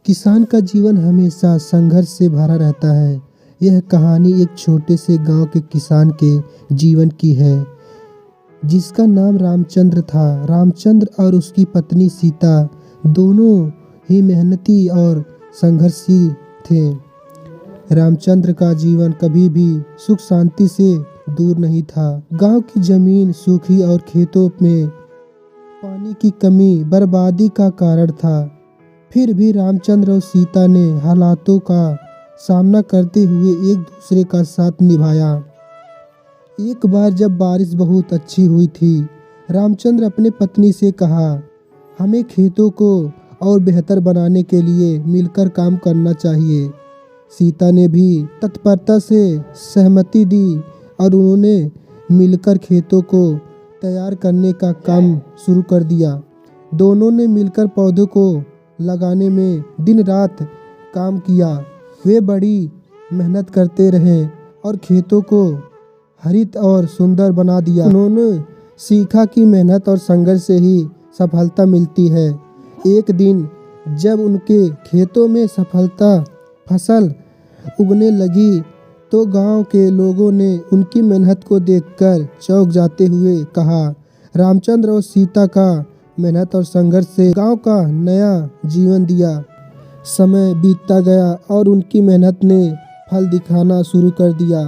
किसान का जीवन हमेशा संघर्ष से भरा रहता है। यह कहानी एक छोटे से गांव के किसान के जीवन की है, जिसका नाम रामचंद्र था। रामचंद्र और उसकी पत्नी सीता दोनों ही मेहनती और संघर्षशील थे। रामचंद्र का जीवन कभी भी सुख शांति से दूर नहीं था। गांव की जमीन सूखी और खेतों में पानी की कमी बर्बादी का कारण था। फिर भी रामचंद्र और सीता ने हालातों का सामना करते हुए एक दूसरे का साथ निभाया। एक बार जब बारिश बहुत अच्छी हुई थी, रामचंद्र अपने पत्नी से कहा, हमें खेतों को और बेहतर बनाने के लिए मिलकर काम करना चाहिए। सीता ने भी तत्परता से सहमति दी और उन्होंने मिलकर खेतों को तैयार करने का काम शुरू कर दिया। दोनों ने मिलकर पौधों को लगाने में दिन रात काम किया। वे बड़ी मेहनत करते रहे और खेतों को हरित और सुंदर बना दिया। उन्होंने सीखा कि मेहनत और संघर्ष से ही सफलता मिलती है। एक दिन जब उनके खेतों में फसल उगने लगी तो गांव के लोगों ने उनकी मेहनत को देखकर चौंक जाते हुए कहा, रामचंद्र और सीता का मेहनत और संघर्ष से गांव का नया जीवन दिया। समय बीतता गया और उनकी मेहनत ने फल दिखाना शुरू कर दिया।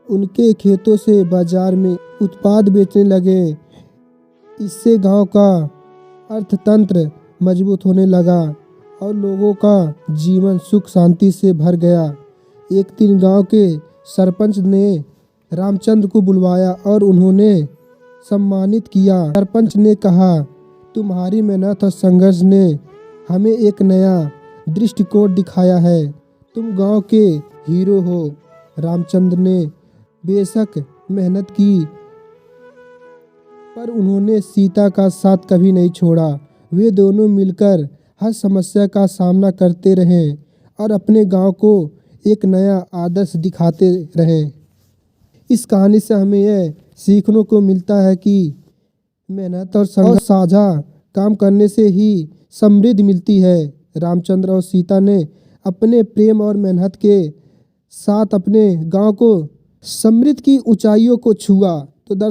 उनके खेतों से बाजार में उत्पाद बेचने लगे। इससे गांव का अर्थतंत्र मजबूत होने लगा और लोगों का जीवन सुख शांति से भर गया। एक दिन गांव के सरपंच ने रामचंद्र को बुलवाया और उन्होंने सम्मानित किया। सरपंच ने कहा, तुम्हारी मेहनत और संघर्ष ने हमें एक नया दृष्टिकोण दिखाया है। तुम गांव के हीरो हो। रामचंद्र ने बेशक मेहनत की, पर उन्होंने सीता का साथ कभी नहीं छोड़ा। वे दोनों मिलकर हर समस्या का सामना करते रहे और अपने गांव को एक नया आदर्श दिखाते रहे। इस कहानी से हमें यह सीखने को मिलता है कि मेहनत और साझा काम करने से ही समृद्धि मिलती है। रामचंद्र और सीता ने अपने प्रेम और मेहनत के साथ अपने गांव को समृद्धि की ऊंचाइयों को छुआ।